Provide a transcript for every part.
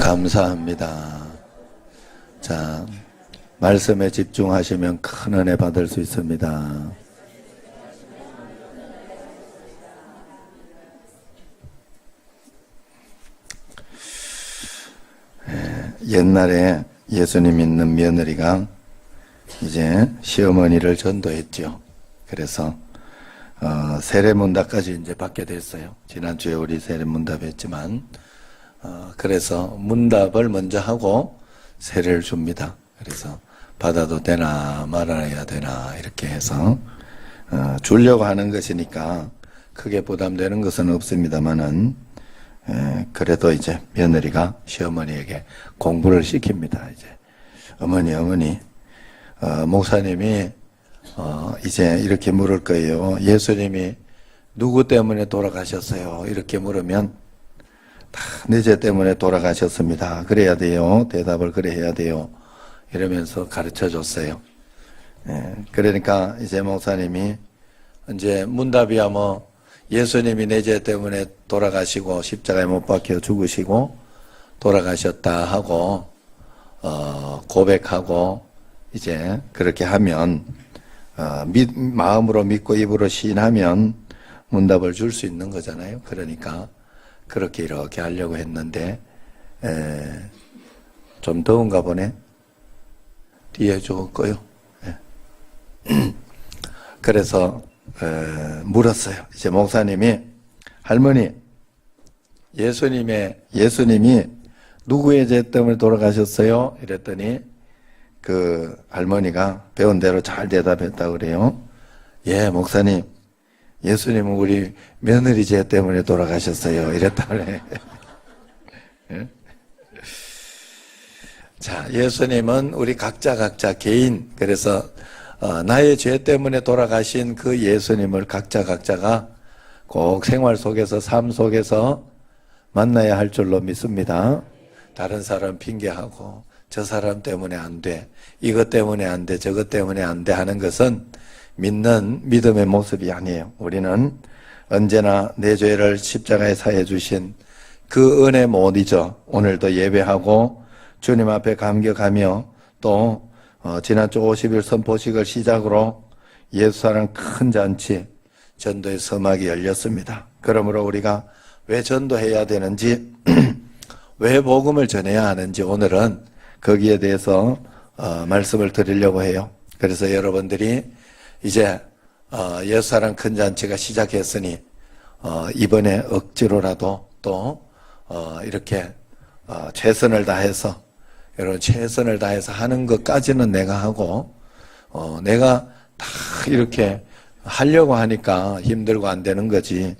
감사합니다. 자, 말씀에 집중하시면 큰 은혜 받을 수 있습니다. 옛날에 예수님 믿는 며느리가 이제 시어머니를 전도했죠. 그래서 세례문답까지 이제 받게 됐어요. 지난주에 우리 세례문답 했지만 그래서 문답을 먼저 하고 세례를 줍니다. 그래서 받아도 되나 말아야 되나 이렇게 해서 주려고 하는 것이니까 크게 부담되는 것은 없습니다만은 그래도 이제 며느리가 시어머니에게 공부를 시킵니다. 이제 어머니 목사님이 이제 이렇게 물을 거예요. 예수님이 누구 때문에 돌아가셨어요? 이렇게 물으면 다 내 죄 때문에 돌아가셨습니다. 그래야 돼요. 대답을 그래 해야 돼요. 이러면서 가르쳐 줬어요. 그러니까 이제 목사님이 이제 문답이야 뭐 예수님이 내 죄 때문에 돌아가시고 십자가에 못 박혀 죽으시고 돌아가셨다 하고 고백하고 이제 그렇게 하면 마음으로 믿고 입으로 시인하면 문답을 줄 수 있는 거잖아요. 그러니까 그렇게 이렇게 하려고 했는데 좀 더운가 보네. 뒤에 죽었고요. 그래서 물었어요. 이제 목사님이 할머니 예수님이 누구의 죄 때문에 돌아가셨어요? 이랬더니 그 할머니가 배운 대로 잘 대답했다 그래요. 예, 목사님 예수님은 우리 며느리 죄 때문에 돌아가셨어요. 이랬다 그래. 자, 예수님은 우리 각자 개인, 그래서 나의 죄 때문에 돌아가신 그 예수님을 각자가 꼭 생활 속에서 삶 속에서 만나야 할 줄로 믿습니다. 다른 사람 핑계하고 저 사람 때문에 안 돼, 이것 때문에 안 돼, 저것 때문에 안 돼 하는 것은 믿는 믿음의 모습이 아니에요. 우리는 언제나 내 죄를 십자가에 사해 주신 그 은혜 못 잊어 오늘도 예배하고 주님 앞에 감격하며 또 지난주 50일 선포식을 시작으로 예수사랑 큰 잔치 전도의 서막이 열렸습니다. 그러므로 우리가 왜 전도해야 되는지 왜 복음을 전해야 하는지 오늘은 거기에 대해서 말씀을 드리려고 해요. 그래서 여러분들이 이제 예수사랑 큰 잔치가 시작했으니 이번에 억지로라도 또 이렇게 최선을 다해서 여러분 최선을 다해서 하는 것까지는 내가 하고 내가 다 이렇게 하려고 하니까 힘들고 안 되는 거지.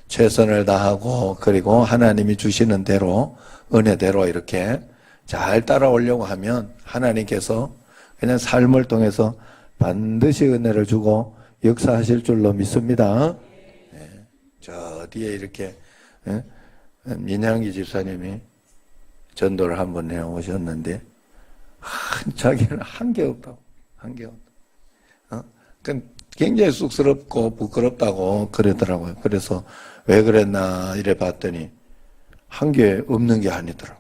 최선을 다하고 그리고 하나님이 주시는 대로 은혜대로 이렇게 잘 따라오려고 하면 하나님께서 그냥 삶을 통해서 반드시 은혜를 주고 역사하실 줄로 믿습니다. 저 뒤에 이렇게 민향기 집사님이 전도를 한번 해오셨는데 자기는 한 게 없다고. 굉장히 쑥스럽고 부끄럽다고 그러더라고요. 그래서 왜 그랬나 이래 봤더니 한 게 없는 게 아니더라고요.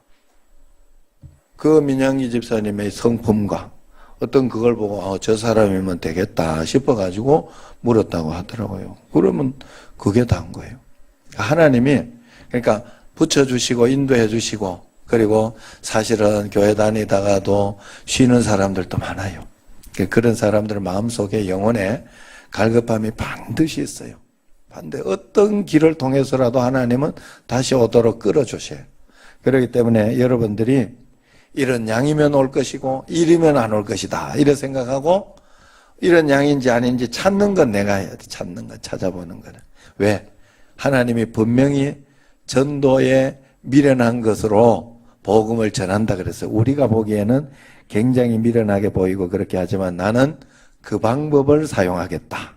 그 민향기 집사님의 성품과 어떤 그걸 보고 저 사람이면 되겠다 싶어가지고 물었다고 하더라고요. 그러면 그게 다인 거예요. 하나님이 그러니까 붙여주시고 인도해 주시고 그리고 사실은 교회 다니다가도 쉬는 사람들도 많아요. 그런 사람들 마음속에 영혼에 갈급함이 반드시 있어요. 반드시 어떤 길을 통해서라도 하나님은 다시 오도록 끌어주셔요. 그렇기 때문에 여러분들이 이런 양이면 올 것이고 이리면 안 올 것이다 이래 생각하고 이런 양인지 아닌지 찾는 건 내가 해야 돼. 찾는 건 찾아보는 거는 왜? 하나님이 분명히 전도에 미련한 것으로 복음을 전한다 그랬어요. 우리가 보기에는 굉장히 미련하게 보이고 그렇게 하지만 나는 그 방법을 사용하겠다.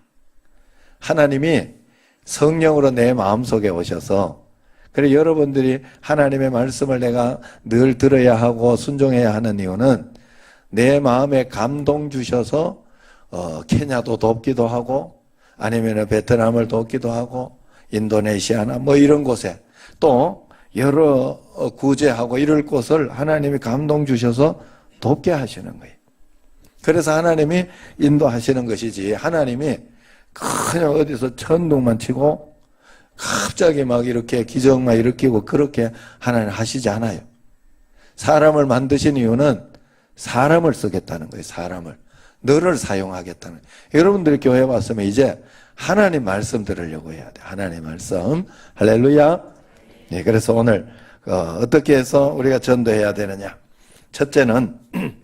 하나님이 성령으로 내 마음속에 오셔서 그래 여러분들이 하나님의 말씀을 내가 늘 들어야 하고 순종해야 하는 이유는 내 마음에 감동 주셔서 케냐도 돕기도 하고 아니면 베트남을 돕기도 하고 인도네시아나 뭐 이런 곳에 또 여러 구제하고 이럴 곳을 하나님이 감동 주셔서 돕게 하시는 거예요. 그래서 하나님이 인도하시는 것이지, 하나님이 그냥 어디서 천둥만 치고 갑자기 막 이렇게 기적만 일으키고 그렇게 하나님 하시지 않아요. 사람을 만드신 이유는 사람을 쓰겠다는 거예요. 사람을. 너를 사용하겠다는 거예요. 여러분들이 교회 왔으면 이제 하나님 말씀 들으려고 해야 돼. 하나님 말씀. 할렐루야. 네, 그래서 오늘 어떻게 해서 우리가 전도해야 되느냐. 첫째는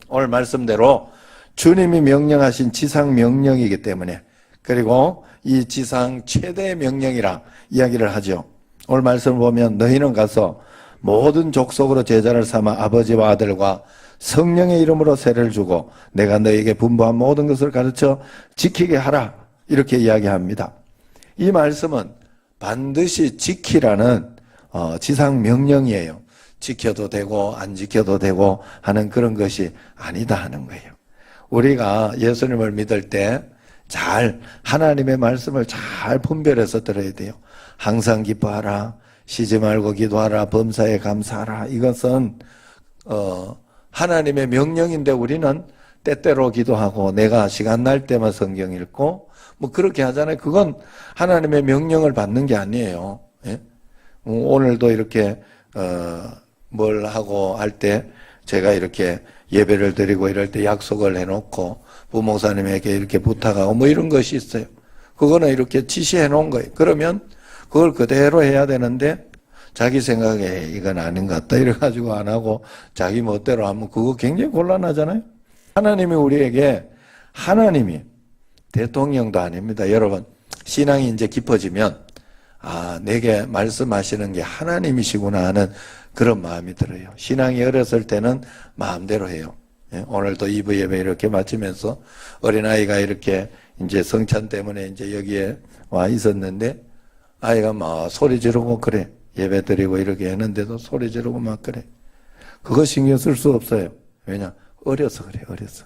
오늘 말씀대로 주님이 명령하신 지상 명령이기 때문에, 그리고 이 지상 최대의 명령이라 이야기를 하죠. 오늘 말씀을 보면 너희는 가서 모든 족속으로 제자를 삼아 아버지와 아들과 성령의 이름으로 세례를 주고 내가 너희에게 분부한 모든 것을 가르쳐 지키게 하라, 이렇게 이야기합니다. 이 말씀은 반드시 지키라는 지상 명령이에요. 지켜도 되고 안 지켜도 되고 하는 그런 것이 아니다 하는 거예요. 우리가 예수님을 믿을 때 잘 하나님의 말씀을 잘 분별해서 들어야 돼요. 항상 기뻐하라, 쉬지 말고 기도하라, 범사에 감사하라. 이것은 하나님의 명령인데 우리는 때때로 기도하고 내가 시간 날 때만 성경 읽고 뭐 그렇게 하잖아요. 그건 하나님의 명령을 받는 게 아니에요. 예? 오늘도 이렇게 뭘 하고 할 때 제가 이렇게 예배를 드리고 이럴 때 약속을 해놓고 부목사님에게 이렇게 부탁하고 뭐 이런 것이 있어요. 그거는 이렇게 지시해 놓은 거예요. 그러면 그걸 그대로 해야 되는데 자기 생각에 이건 아닌 것 같다 이래가지고 안 하고 자기 멋대로 하면 그거 굉장히 곤란하잖아요. 하나님이 우리에게, 하나님이 대통령도 아닙니다. 여러분, 신앙이 이제 깊어지면 내게 말씀하시는 게 하나님이시구나 하는 그런 마음이 들어요. 신앙이 어렸을 때는 마음대로 해요. 예? 오늘도 2부 예배 이렇게 마치면서 어린아이가 이렇게 이제 성찬 때문에 이제 여기에 와 있었는데 아이가 막 소리 지르고 그래. 예배 드리고 이렇게 했는데도 소리 지르고 막 그래. 그거 신경 쓸 수 없어요. 왜냐? 어려서 그래, 어려서.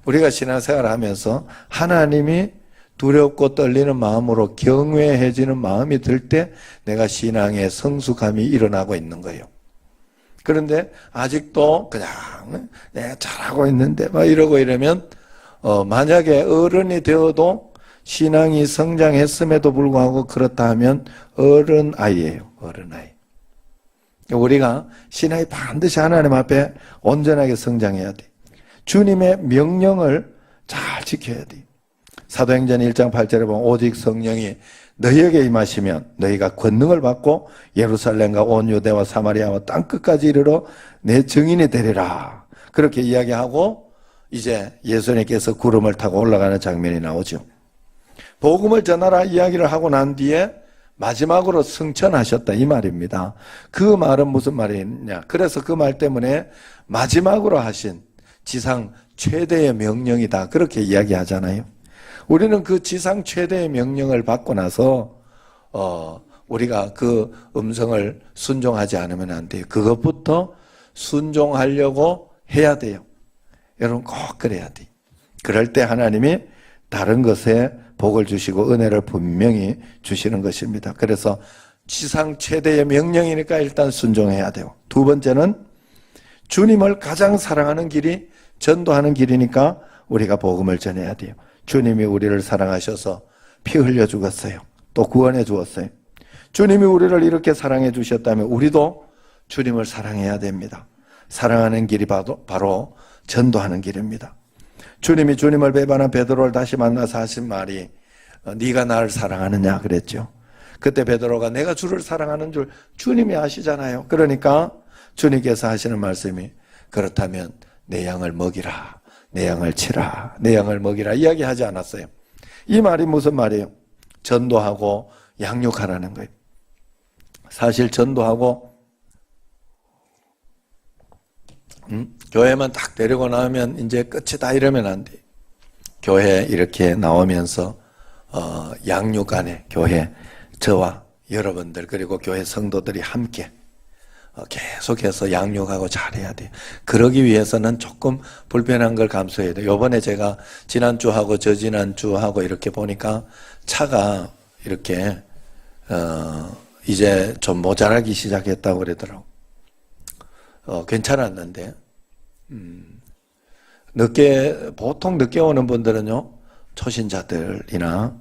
우리가 신앙생활 하면서 하나님이 두렵고 떨리는 마음으로 경외해지는 마음이 들 때 내가 신앙의 성숙함이 일어나고 있는 거예요. 그런데 아직도 그냥 내가 잘하고 있는데 막 이러고 이러면 만약에 어른이 되어도 신앙이 성장했음에도 불구하고 그렇다 하면 어른아이예요. 어른아이. 우리가 신앙이 반드시 하나님 앞에 온전하게 성장해야 돼. 주님의 명령을 잘 지켜야 돼. 사도행전 1장 8절에 보면 오직 성령이 너희에게 임하시면 너희가 권능을 받고 예루살렘과 온 유대와 사마리아와 땅끝까지 이르러 내 증인이 되리라. 그렇게 이야기하고 이제 예수님께서 구름을 타고 올라가는 장면이 나오죠. 복음을 전하라 이야기를 하고 난 뒤에 마지막으로 승천하셨다 이 말입니다. 그 말은 무슨 말이냐? 그래서 그 말 때문에 마지막으로 하신 지상 최대의 명령이다 그렇게 이야기하잖아요. 우리는 그 지상 최대의 명령을 받고 나서 우리가 그 음성을 순종하지 않으면 안 돼요. 그것부터 순종하려고 해야 돼요. 여러분 꼭 그래야 돼요. 그럴 때 하나님이 다른 것에 복을 주시고 은혜를 분명히 주시는 것입니다. 그래서 지상 최대의 명령이니까 일단 순종해야 돼요. 두 번째는 주님을 가장 사랑하는 길이 전도하는 길이니까 우리가 복음을 전해야 돼요. 주님이 우리를 사랑하셔서 피 흘려 죽었어요. 또 구원해 주었어요. 주님이 우리를 이렇게 사랑해 주셨다면 우리도 주님을 사랑해야 됩니다. 사랑하는 길이 바로 전도하는 길입니다. 주님이 주님을 배반한 베드로를 다시 만나서 하신 말이 네가 나를 사랑하느냐 그랬죠. 그때 베드로가 내가 주를 사랑하는 줄 주님이 아시잖아요. 그러니까 주님께서 하시는 말씀이 그렇다면 내 양을 먹이라. 내 양을 치라. 내 양을 먹이라. 이야기하지 않았어요. 이 말이 무슨 말이에요? 전도하고 양육하라는 거예요. 사실 전도하고 교회만 딱 데리고 나오면 이제 끝이다 이러면 안 돼요. 교회 이렇게 나오면서 양육 안에 교회 저와 여러분들 그리고 교회 성도들이 함께 계속해서 양육하고 잘해야 돼요. 그러기 위해서는 조금 불편한 걸 감수해야 돼요. 요번에 제가 지난주하고 저지난주하고 이렇게 보니까 차가 이렇게 이제 좀 모자라기 시작했다고 그러더라고. 괜찮았는데, 보통 늦게 오는 분들은요, 초신자들이나,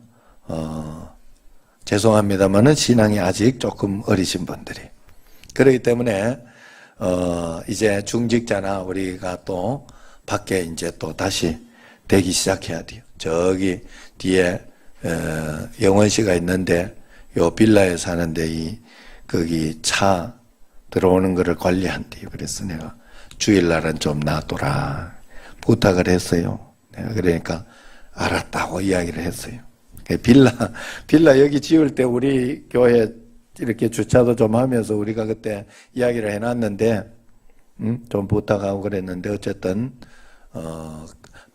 죄송합니다만은 신앙이 아직 조금 어리신 분들이. 그렇기 때문에, 이제 중직자나 우리가 또 밖에 이제 또 다시 되기 시작해야 돼요. 저기 뒤에, 영원시가 있는데, 요 빌라에 사는데, 거기 차 들어오는 거를 관리한대요. 그래서 내가 주일날은 좀 놔둬라. 부탁을 했어요. 내가 그러니까 알았다고 이야기를 했어요. 빌라 여기 지을 때 우리 교회 이렇게 주차도 좀 하면서 우리가 그때 이야기를 해놨는데, 좀 부탁하고 그랬는데, 어쨌든,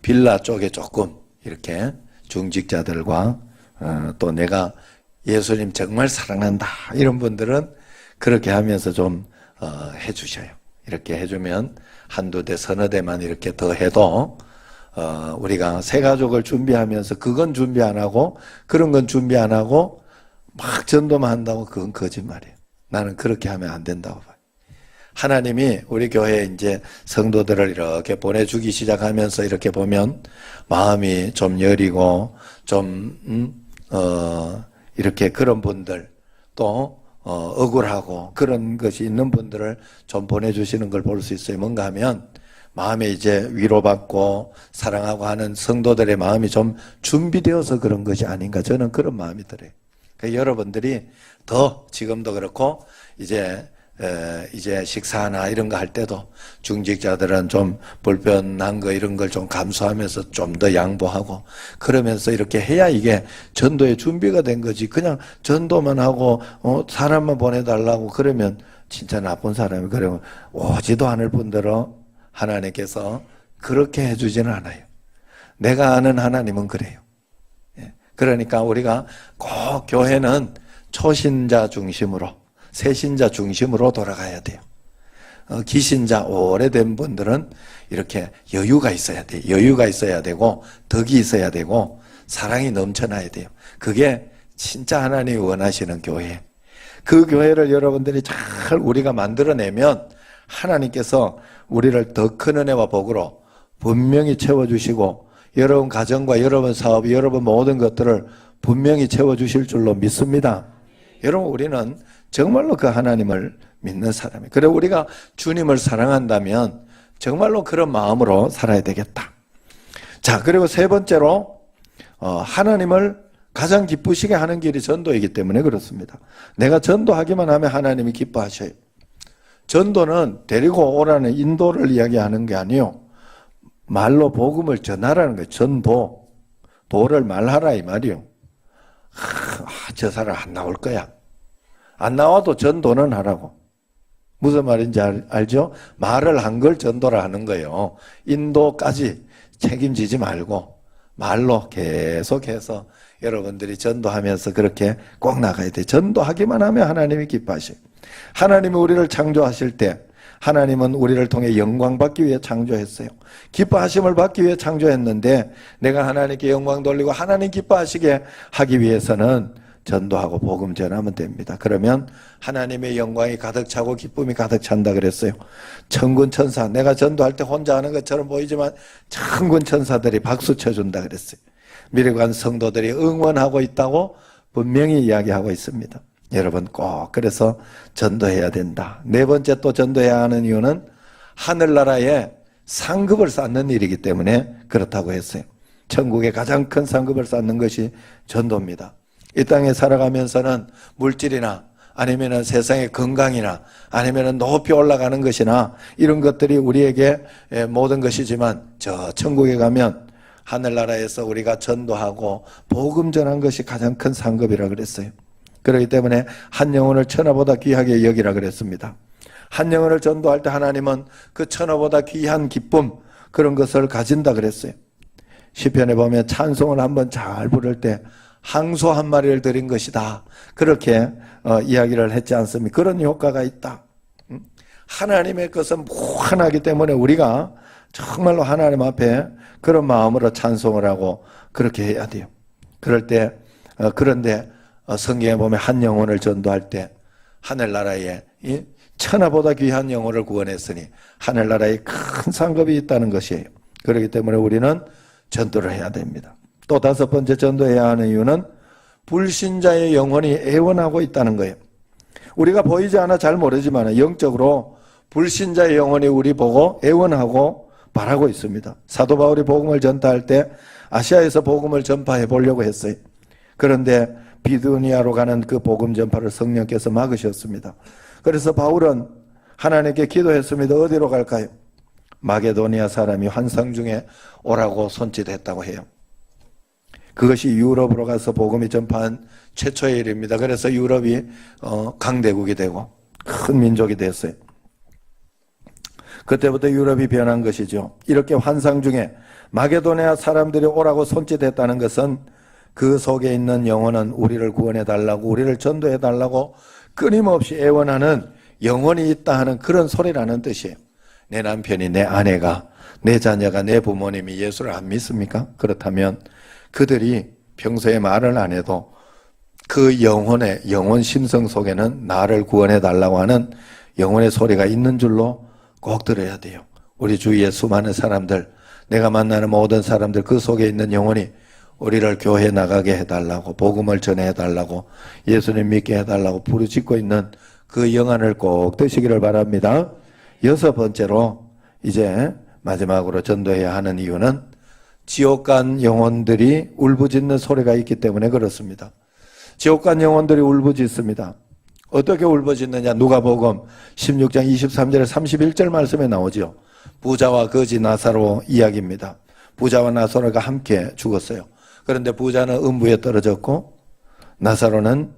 빌라 쪽에 조금 이렇게 중직자들과, 또 내가 예수님 정말 사랑한다. 이런 분들은 그렇게 하면서 좀, 해주셔요. 이렇게 해주면 한두 대, 서너 대만 이렇게 더 해도, 우리가 새 가족을 준비하면서 그건 준비 안 하고, 그런 건 준비 안 하고, 막 전도만 한다고 그건 거짓말이에요. 나는 그렇게 하면 안 된다고 봐요. 하나님이 우리 교회에 이제 성도들을 이렇게 보내주기 시작하면서 이렇게 보면 마음이 좀 여리고 좀, 이렇게 그런 분들 또, 억울하고 그런 것이 있는 분들을 좀 보내주시는 걸 볼 수 있어요. 뭔가 하면 마음에 이제 위로받고 사랑하고 하는 성도들의 마음이 좀 준비되어서 그런 것이 아닌가. 저는 그런 마음이 들어요. 그러니까 여러분들이 더 지금도 그렇고 이제 식사나 이런 거 할 때도 중직자들은 좀 불편한 거 이런 걸 좀 감수하면서 좀 더 양보하고 그러면서 이렇게 해야 이게 전도의 준비가 된 거지. 그냥 전도만 하고 사람만 보내달라고 그러면 진짜 나쁜 사람이 그러면 오지도 않을 뿐더러 하나님께서 그렇게 해주지는 않아요. 내가 아는 하나님은 그래요. 그러니까 우리가 꼭 교회는 초신자 중심으로 새신자 중심으로 돌아가야 돼요. 기신자 오래된 분들은 이렇게 여유가 있어야 돼요. 여유가 있어야 되고 덕이 있어야 되고 사랑이 넘쳐나야 돼요. 그게 진짜 하나님이 원하시는 교회. 그 교회를 여러분들이 잘 우리가 만들어내면 하나님께서 우리를 더 큰 은혜와 복으로 분명히 채워주시고 여러분 가정과 여러분 사업, 여러분 모든 것들을 분명히 채워주실 줄로 믿습니다. 여러분 우리는 정말로 그 하나님을 믿는 사람이에요. 그래 우리가 주님을 사랑한다면 정말로 그런 마음으로 살아야 되겠다. 자, 그리고 세 번째로 하나님을 가장 기쁘시게 하는 길이 전도이기 때문에 그렇습니다. 내가 전도하기만 하면 하나님이 기뻐하셔요. 전도는 데리고 오라는 인도를 이야기하는 게 아니에요. 말로 복음을 전하라는 거예요. 전도. 도를 말하라 이 말이에요. 저 사람 안 나올 거야. 안 나와도 전도는 하라고. 무슨 말인지 알죠? 말을 한 걸 전도를 하는 거예요. 인도까지 책임지지 말고 말로 계속해서 여러분들이 전도하면서 그렇게 꼭 나가야 돼요. 전도하기만 하면 하나님이 기뻐하셔요. 하나님이 우리를 창조하실 때 하나님은 우리를 통해 영광 받기 위해 창조했어요. 기뻐하심을 받기 위해 창조했는데 내가 하나님께 영광 돌리고 하나님 기뻐하시게 하기 위해서는 전도하고 복음 전하면 됩니다. 그러면 하나님의 영광이 가득 차고 기쁨이 가득 찬다 그랬어요. 천군 천사, 내가 전도할 때 혼자 하는 것처럼 보이지만 천군 천사들이 박수 쳐준다 그랬어요. 미래관 성도들이 응원하고 있다고 분명히 이야기하고 있습니다. 여러분 꼭 그래서 전도해야 된다. 네 번째 또 전도해야 하는 이유는 하늘나라에 상급을 쌓는 일이기 때문에 그렇다고 했어요. 천국에 가장 큰 상급을 쌓는 것이 전도입니다. 이 땅에 살아가면서는 물질이나 아니면은 세상의 건강이나 아니면은 높이 올라가는 것이나 이런 것들이 우리에게 모든 것이지만 저 천국에 가면 하늘나라에서 우리가 전도하고 복음 전한 것이 가장 큰 상급이라 그랬어요. 그렇기 때문에 한 영혼을 천하보다 귀하게 여기라 그랬습니다. 한 영혼을 전도할 때 하나님은 그 천하보다 귀한 기쁨 그런 것을 가진다 그랬어요. 시편에 보면 찬송을 한번 잘 부를 때 항소 한 마리를 드린 것이다. 그렇게 이야기를 했지 않습니까? 그런 효과가 있다. 하나님의 것은 무한하기 때문에 우리가 정말로 하나님 앞에 그런 마음으로 찬송을 하고 그렇게 해야 돼요. 그럴 때 그런데 성경에 보면 한 영혼을 전도할 때 하늘나라에 이 천하보다 귀한 영혼을 구원했으니 하늘나라에 큰 상급이 있다는 것이에요. 그렇기 때문에 우리는 전도를 해야 됩니다. 또 다섯 번째 전도해야 하는 이유는 불신자의 영혼이 애원하고 있다는 거예요. 우리가 보이지 않아 잘 모르지만 영적으로 불신자의 영혼이 우리 보고 애원하고 바라고 있습니다. 사도 바울이 복음을 전파할 때 아시아에서 복음을 전파해 보려고 했어요. 그런데 비두니아로 가는 그 복음 전파를 성령께서 막으셨습니다. 그래서 바울은 하나님께 기도했습니다. 어디로 갈까요? 마게도니아 사람이 환상 중에 오라고 손짓했다고 해요. 그것이 유럽으로 가서 복음이 전파한 최초의 일입니다. 그래서 유럽이 강대국이 되고 큰 민족이 됐어요. 그때부터 유럽이 변한 것이죠. 이렇게 환상 중에 마게도니아 사람들이 오라고 손짓했다는 것은 그 속에 있는 영혼은 우리를 구원해달라고, 우리를 전도해달라고 끊임없이 애원하는 영혼이 있다 하는 그런 소리라는 뜻이에요. 내 남편이, 내 아내가, 내 자녀가, 내 부모님이 예수를 안 믿습니까? 그렇다면 그들이 평소에 말을 안 해도 그 영혼 심성 속에는 나를 구원해달라고 하는 영혼의 소리가 있는 줄로 꼭 들어야 돼요. 우리 주위에 수많은 사람들, 내가 만나는 모든 사람들 그 속에 있는 영혼이 우리를 교회 나가게 해달라고, 복음을 전해달라고, 예수님 믿게 해달라고 부르짖고 있는 그 영안을 꼭 드시기를 바랍니다. 여섯 번째로 이제 마지막으로 전도해야 하는 이유는 지옥 간 영혼들이 울부짖는 소리가 있기 때문에 그렇습니다. 지옥 간 영혼들이 울부짖습니다. 어떻게 울부짖느냐? 누가복음 16장 23절에 31절 말씀에 나오죠. 부자와 거지 나사로 이야기입니다. 부자와 나사로가 함께 죽었어요. 그런데 부자는 음부에 떨어졌고 나사로는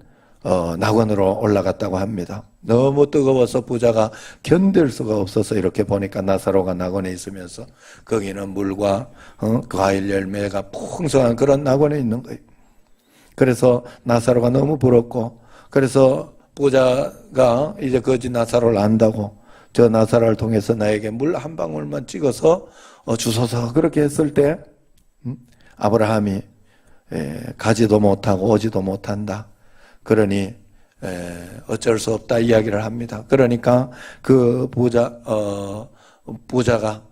낙원으로 올라갔다고 합니다. 너무 뜨거워서 부자가 견딜 수가 없어서 이렇게 보니까 나사로가 낙원에 있으면서 거기는 물과 과일 열매가 풍성한 그런 낙원에 있는 거예요. 그래서 나사로가 너무 부럽고, 그래서 부자가 이제 거지 나사로를 안다고 저 나사로를 통해서 나에게 물 한 방울만 찍어서 주소서 그렇게 했을 때 아브라함이 가지도 못하고 오지도 못한다. 그러니 어쩔 수 없다 이야기를 합니다. 그러니까 그 부자가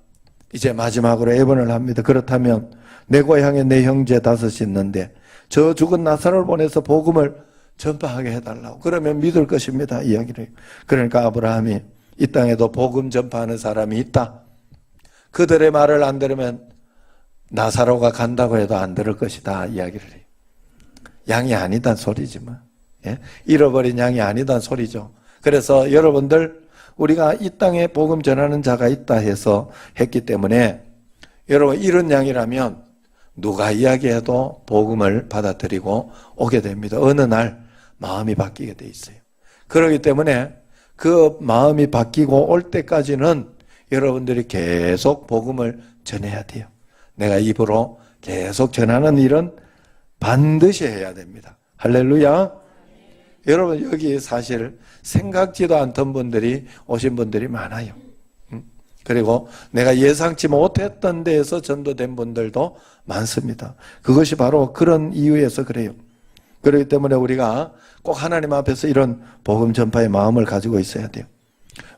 이제 마지막으로 애번을 합니다. 그렇다면 내 고향에 내 형제 다섯이 있는데 저 죽은 나사로를 보내서 복음을 전파하게 해달라고. 그러면 믿을 것입니다. 이야기를. 그러니까 아브라함이 이 땅에도 복음 전파하는 사람이 있다. 그들의 말을 안 들으면 나사로가 간다고 해도 안 들을 것이다. 이야기를 해요. 양이 아니단 소리지만. 예? 잃어버린 양이 아니단 소리죠. 그래서 여러분들 우리가 이 땅에 복음 전하는 자가 있다 해서 했기 때문에 여러분 이런 양이라면 누가 이야기해도 복음을 받아들이고 오게 됩니다. 어느 날 마음이 바뀌게 돼 있어요. 그렇기 때문에 그 마음이 바뀌고 올 때까지는 여러분들이 계속 복음을 전해야 돼요. 내가 입으로 계속 전하는 일은 반드시 해야 됩니다. 할렐루야. 여러분 여기 사실 생각지도 않던 분들이 오신 분들이 많아요. 그리고 내가 예상치 못했던 데에서 전도된 분들도 많습니다. 그것이 바로 그런 이유에서 그래요. 그렇기 때문에 우리가 꼭 하나님 앞에서 이런 복음 전파의 마음을 가지고 있어야 돼요.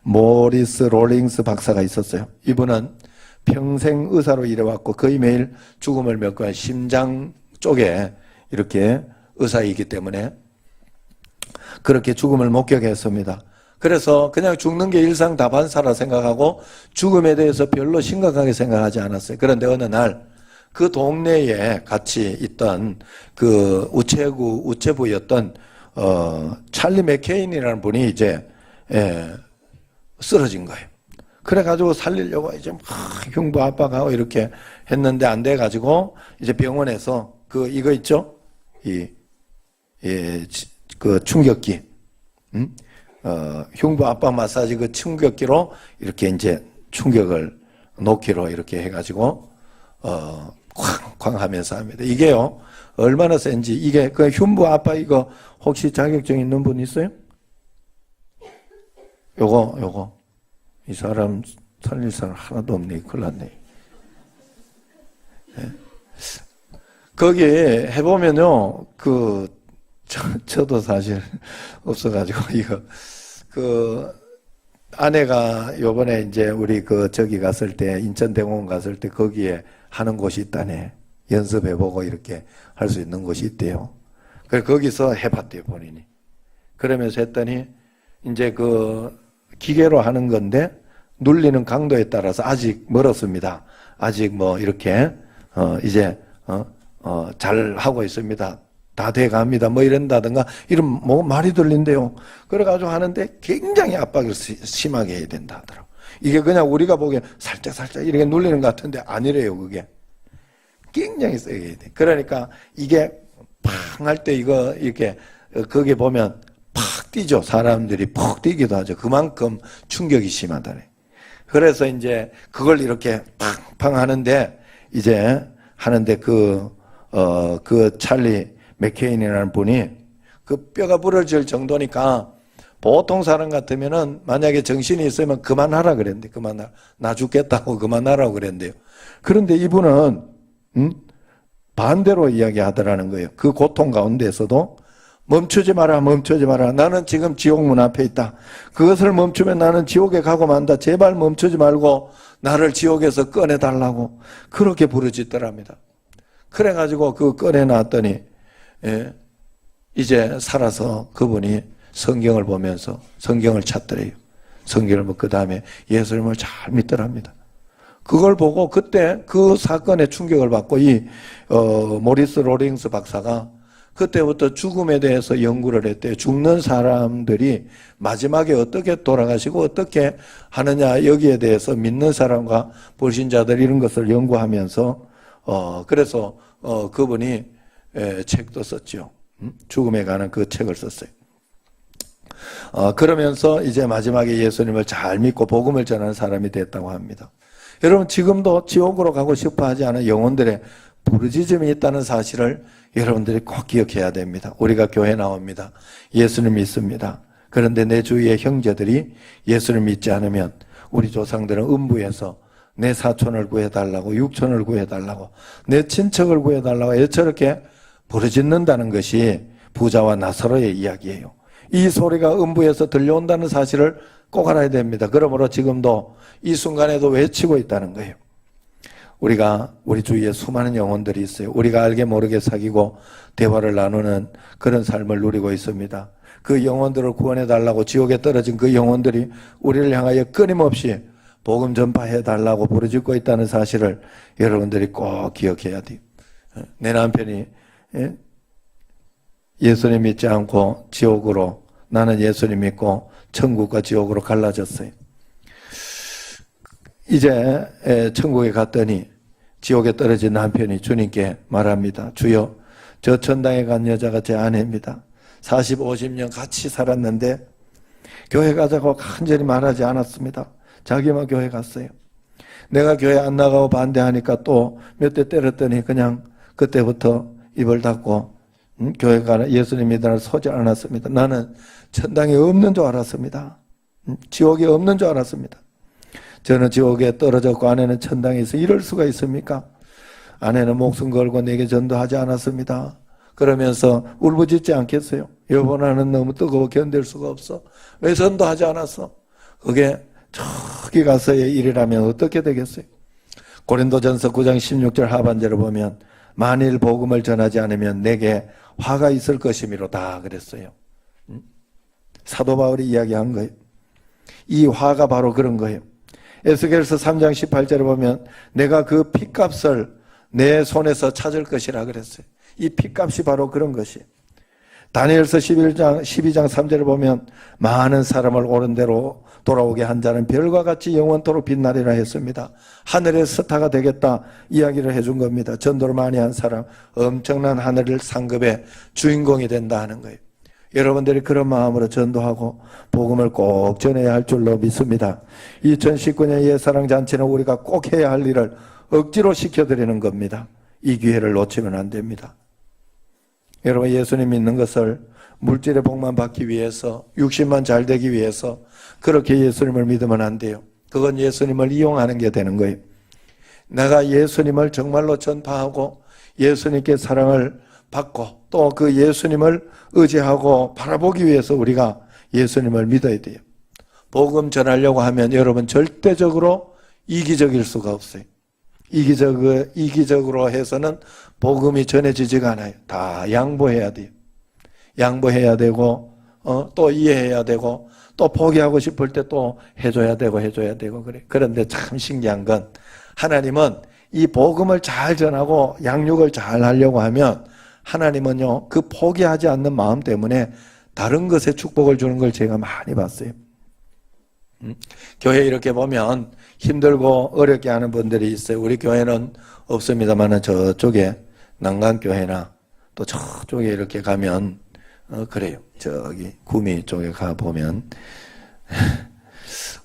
모리스 롤링스 박사가 있었어요. 이분은 평생 의사로 일해왔고 거의 매일 죽음을 겪고 심장 쪽에 이렇게 의사이기 때문에 그렇게 죽음을 목격했습니다. 그래서 그냥 죽는 게 일상다반사라 생각하고 죽음에 대해서 별로 심각하게 생각하지 않았어요. 그런데 어느 날 그 동네에 같이 있던 그 우체부였던 찰리 맥케인이라는 분이 이제 쓰러진 거예요. 그래가지고 살리려고 이제 막 흉부 압박하고 이렇게 했는데 안 돼가지고 이제 병원에서 그 이거 있죠? 그 충격기, 흉부 압박 마사지 그 충격기로 이렇게 이제 충격을 놓기로 이렇게 해가지고 쾅쾅 하면서 합니다. 이게요 얼마나 센지. 이게 그 흉부 압박 이거 혹시 자격증 있는 분 있어요? 요거 이 사람 살릴 사람 하나도 없네. 큰일 났네. 네. 거기 해보면요 그 저도 사실 없어가지고, 아내가 요번에 이제 우리 저기 갔을 때, 인천대공원 갔을 때 거기에 하는 곳이 있다네. 연습해보고 이렇게 할 수 있는 곳이 있대요. 그래서 거기서 해봤대요, 본인이. 그러면서 했더니, 이제 기계로 하는 건데, 눌리는 강도에 따라서 아직 멀었습니다. 아직 이렇게, 잘 하고 있습니다. 다 돼갑니다. 이런다든가, 이런 말이 들린대요. 그래가지고 하는데 굉장히 압박을 심하게 해야 된다 하더라고. 이게 그냥 우리가 보기엔 살짝 이렇게 눌리는 것 같은데 아니래요, 그게. 굉장히 세게 해야 돼. 그러니까 이게 팡 할 때 이렇게, 거기 보면 팍 뛰죠. 사람들이 팍 뛰기도 하죠. 그만큼 충격이 심하다네. 그래서 이제 그걸 이렇게 팡팡 하는데, 이제 하는데 그 찰리 맥케인이라는 분이 그 뼈가 부러질 정도니까 보통 사람 같으면은 만약에 정신이 있으면 그만하라 그랬는데, 그만하라. 나 죽겠다고 그만하라고 그랬는데요. 그런데 이분은, 반대로 이야기하더라는 거예요. 그 고통 가운데에서도 멈추지 마라, 멈추지 마라. 나는 지금 지옥문 앞에 있다. 그것을 멈추면 나는 지옥에 가고 만다. 제발 멈추지 말고 나를 지옥에서 꺼내달라고 그렇게 부르짖더랍니다. 그래가지고 꺼내놨더니, 이제 살아서 그분이 성경을 보면서 성경을 찾더래요. 성경을 그 다음에 예수님을 잘 믿더랍니다. 그걸 보고 그때 그 사건에 충격을 받고 모리스 로링스 박사가 그때부터 죽음에 대해서 연구를 했대요. 죽는 사람들이 마지막에 어떻게 돌아가시고 어떻게 하느냐, 여기에 대해서 믿는 사람과 불신자들 이런 것을 연구하면서 그래서 그분이 책도 썼죠. 죽음에 관한 그 책을 썼어요. 그러면서 이제 마지막에 예수님을 잘 믿고 복음을 전하는 사람이 됐다고 합니다. 여러분, 지금도 지옥으로 가고 싶어 하지 않은 영혼들의 부르짖음이 있다는 사실을 여러분들이 꼭 기억해야 됩니다. 우리가 교회 나옵니다. 예수님 믿습니다. 그런데 내 주위의 형제들이 예수를 믿지 않으면 우리 조상들은 음부에서 내 사촌을 구해달라고, 육촌을 구해달라고, 내 친척을 구해달라고 애처롭게 부르짖는다는 것이 부자와 나사로의 이야기예요. 이 소리가 음부에서 들려온다는 사실을 꼭 알아야 됩니다. 그러므로 지금도 이 순간에도 외치고 있다는 거예요. 우리가 우리 주위에 수많은 영혼들이 있어요. 우리가 알게 모르게 사귀고 대화를 나누는 그런 삶을 누리고 있습니다. 그 영혼들을 구원해달라고 지옥에 떨어진 그 영혼들이 우리를 향하여 끊임없이 복음 전파해달라고 부르짖고 있다는 사실을 여러분들이 꼭 기억해야 돼요. 내 남편이 예수님 믿지 않고 지옥으로, 나는 예수님 믿고 천국과 지옥으로 갈라졌어요. 이제 천국에 갔더니 지옥에 떨어진 남편이 주님께 말합니다. 주여, 저 천당에 간 여자가 제 아내입니다. 40, 50년 같이 살았는데 교회 가자고 간절히 말하지 않았습니다. 자기만 교회 갔어요. 내가 교회 안 나가고 반대하니까 또 몇 대 때렸더니 그냥 그때부터 입을 닫고 교회 가는 예수님 믿으라 서지 않았습니다. 나는 천당에 없는 줄 알았습니다. 지옥에 없는 줄 알았습니다. 저는 지옥에 떨어졌고 아내는 천당에 있어. 이럴 수가 있습니까? 아내는 목숨 걸고 내게 전도하지 않았습니다. 그러면서 울부짖지 않겠어요? 여보, 나는 너무 뜨거워 견딜 수가 없어. 왜 전도하지 않았어? 그게 저기 가서의 일이라면 어떻게 되겠어요? 고린도전서 9장 16절 하반절을 보면 만일 복음을 전하지 않으면 내게 화가 있을 것이미로다 그랬어요. 사도 바울이 이야기한 거예요. 이 화가 바로 그런 거예요. 에스겔서 3장 18절에 보면 내가 그 핏값을 내 손에서 찾을 것이라 그랬어요. 이 핏값이 바로 그런 것이에요. 다니엘서 12장 3절을 보면 많은 사람을 옳은 대로 돌아오게 한 자는 별과 같이 영원토록 빛나리라 했습니다. 하늘의 스타가 되겠다 이야기를 해준 겁니다. 전도를 많이 한 사람, 엄청난 하늘 상급의 주인공이 된다 하는 거예요. 여러분들이 그런 마음으로 전도하고 복음을 꼭 전해야 할 줄로 믿습니다. 2019년 예사랑잔치는 우리가 꼭 해야 할 일을 억지로 시켜드리는 겁니다. 이 기회를 놓치면 안 됩니다. 여러분, 예수님 믿는 것을 물질의 복만 받기 위해서, 육신만 잘 되기 위해서 그렇게 예수님을 믿으면 안 돼요. 그건 예수님을 이용하는 게 되는 거예요. 내가 예수님을 정말로 전파하고 예수님께 사랑을 받고 또 그 예수님을 의지하고 바라보기 위해서 우리가 예수님을 믿어야 돼요. 복음 전하려고 하면 여러분 절대적으로 이기적일 수가 없어요. 이기적으로 해서는 복음이 전해지지가 않아요. 다 양보해야 돼요. 양보해야 되고 또 이해해야 되고 또 포기하고 싶을 때 또 해줘야 되고 그래. 그런데 참 신기한 건 하나님은 이 복음을 잘 전하고 양육을 잘 하려고 하면 하나님은요 그 포기하지 않는 마음 때문에 다른 것에 축복을 주는 걸 제가 많이 봤어요. 교회 이렇게 보면 힘들고 어렵게 하는 분들이 있어요. 우리 교회는 없습니다만 저쪽에 난간교회나 또 저쪽에 이렇게 가면 그래요. 저기 구미 쪽에 가보면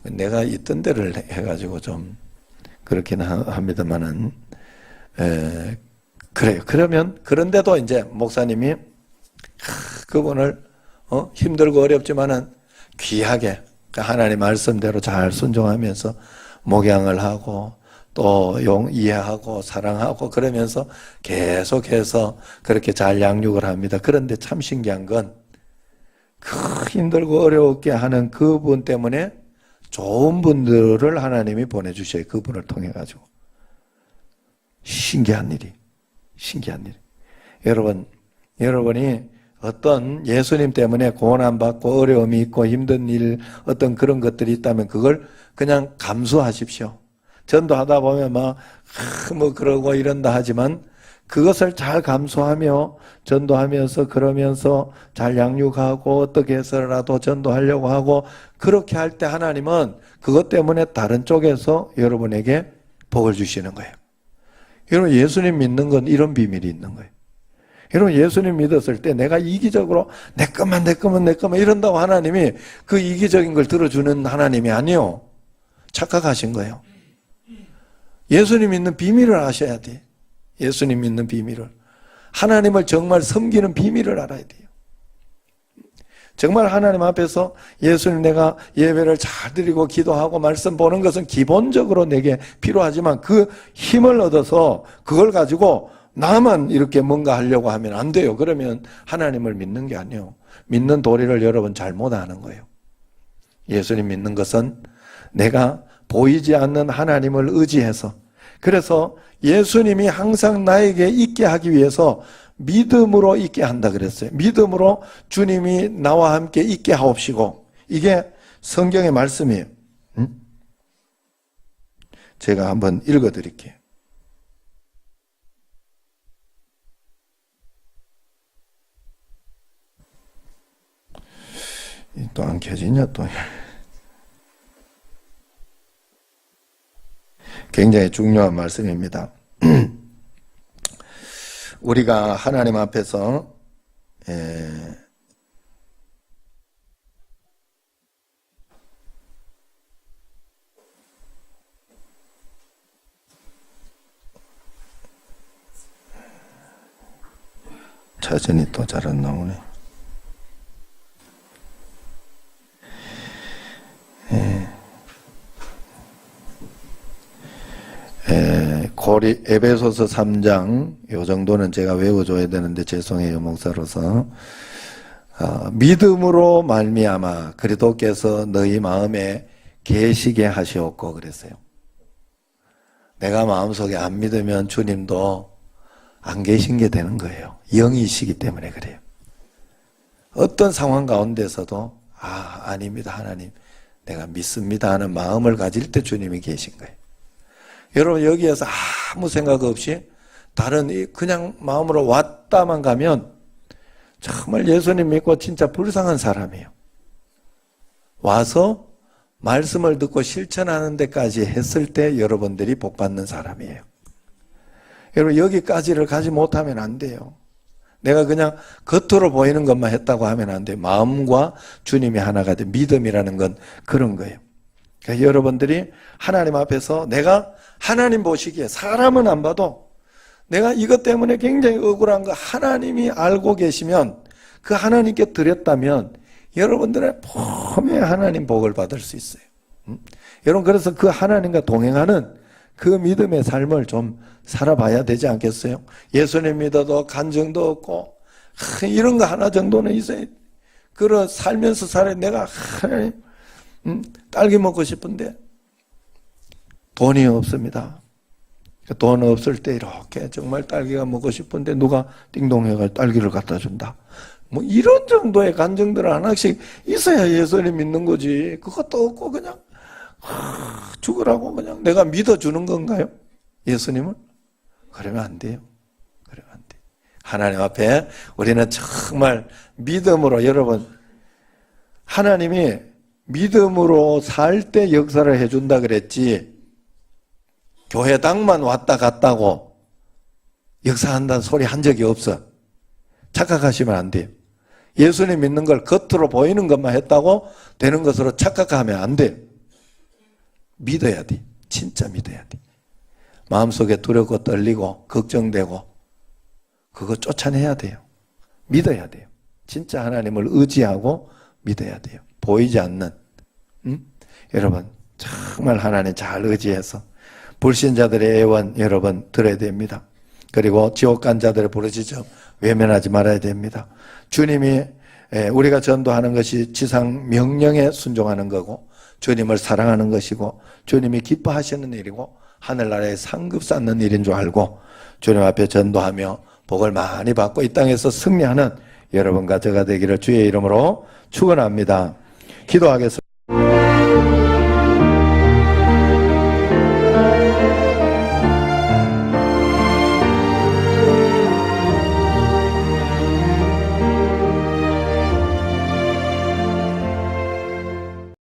내가 있던 데를 해가지고 좀 그렇긴 합니다만은 그래요. 그러면 그런데도 이제 목사님이 그분을 힘들고 어렵지만은 귀하게 하나님 말씀대로 잘 순종하면서 목양을 하고 또 이해하고 사랑하고 그러면서 계속해서 그렇게 잘 양육을 합니다. 그런데 참 신기한 건 그 힘들고 어렵게 하는 그분 때문에 좋은 분들을 하나님이 보내주셔요. 그분을 통해 가지고. 신기한 일이. 여러분이 어떤 예수님 때문에 고난받고 어려움이 있고 힘든 일 어떤 그런 것들이 있다면 그걸 그냥 감수하십시오. 전도하다 보면 뭐 그러고 이런다 하지만 그것을 잘 감수하며 전도하면서 그러면서 잘 양육하고 어떻게 해서라도 전도하려고 하고 그렇게 할 때 하나님은 그것 때문에 다른 쪽에서 여러분에게 복을 주시는 거예요. 여러분 예수님 믿는 건 이런 비밀이 있는 거예요. 여러분 예수님 믿었을 때 내가 이기적으로 내 것만 이런다고 하나님이 그 이기적인 걸 들어주는 하나님이 아니요. 착각하신 거예요. 예수님 믿는 비밀을 아셔야 돼. 예수님 믿는 비밀을. 하나님을 정말 섬기는 비밀을 알아야 돼요. 정말 하나님 앞에서 예수님 내가 예배를 잘 드리고 기도하고 말씀 보는 것은 기본적으로 내게 필요하지만 그 힘을 얻어서 그걸 가지고 나만 이렇게 뭔가 하려고 하면 안 돼요. 그러면 하나님을 믿는 게 아니에요. 믿는 도리를 여러분 잘못 아는 거예요. 예수님 믿는 것은 내가 보이지 않는 하나님을 의지해서 그래서 예수님이 항상 나에게 있게 하기 위해서 믿음으로 있게 한다 그랬어요. 믿음으로 주님이 나와 함께 있게 하옵시고 이게 성경의 말씀이에요. 제가 한번 읽어드릴게요. 또 안 켜지냐 또. 굉장히 중요한 말씀입니다. 우리가 하나님 앞에서 자전이 또 잘 안 나오네. 에베소서 3장 요 정도는 제가 외워줘야 되는데 죄송해요 목사로서. 믿음으로 말미암아 그리스도께서 너희 마음에 계시게 하시옵고 그랬어요. 내가 마음속에 안 믿으면 주님도 안 계신 게 되는 거예요. 영이시기 때문에 그래요. 어떤 상황 가운데서도 아닙니다 하나님 내가 믿습니다 하는 마음을 가질 때 주님이 계신 거예요. 여러분 여기에서 아무 생각 없이 다른 그냥 마음으로 왔다만 가면 정말 예수님 믿고 진짜 불쌍한 사람이에요. 와서 말씀을 듣고 실천하는 데까지 했을 때 여러분들이 복받는 사람이에요. 여러분 여기까지를 가지 못하면 안 돼요. 내가 그냥 겉으로 보이는 것만 했다고 하면 안 돼요. 마음과 주님이 하나가 돼. 믿음이라는 건 그런 거예요. 그러니까 여러분들이 하나님 앞에서 내가 하나님 보시기에 사람은 안 봐도 내가 이것 때문에 굉장히 억울한 거 하나님이 알고 계시면 그 하나님께 드렸다면 여러분들의 폼에 하나님 복을 받을 수 있어요. 여러분 그래서 그 하나님과 동행하는 그 믿음의 삶을 좀 살아봐야 되지 않겠어요? 예수님 믿어도 간증도 없고 이런 거 하나 정도는 있어야 돼. 그런 살면서 내가 하나님 딸기 먹고 싶은데 돈이 없습니다. 돈 없을 때 이렇게 정말 딸기가 먹고 싶은데 누가 띵동해가 딸기를 갖다 준다. 뭐 이런 정도의 간증들 하나씩 있어야 예수님 믿는 거지. 그것도 없고 그냥 죽으라고 그냥 내가 믿어주는 건가요? 예수님을? 그러면 안 돼요. 그러면 안 돼. 하나님 앞에 우리는 정말 믿음으로, 여러분, 하나님이 믿음으로 살 때 역사를 해준다 그랬지, 교회당만 왔다 갔다고 역사한다는 소리 한 적이 없어. 착각하시면 안 돼요. 예수님 믿는 걸 겉으로 보이는 것만 했다고 되는 것으로 착각하면 안 돼요. 믿어야 돼. 진짜 믿어야 돼. 마음속에 두렵고 떨리고 걱정되고 그거 쫓아내야 돼요. 믿어야 돼요. 진짜 하나님을 의지하고 믿어야 돼요. 보이지 않는. 여러분 정말 하나님 잘 의지해서 불신자들의 애원 여러분 들어야 됩니다. 그리고 지옥 간 자들의 부르짖음 외면하지 말아야 됩니다. 주님이 우리가 전도하는 것이 지상 명령에 순종하는 거고 주님을 사랑하는 것이고 주님이 기뻐하시는 일이고 하늘나라에 상급 쌓는 일인 줄 알고 주님 앞에 전도하며 복을 많이 받고 이 땅에서 승리하는 여러분과 저가 되기를 주의 이름으로 축원합니다. 기도하겠습니다.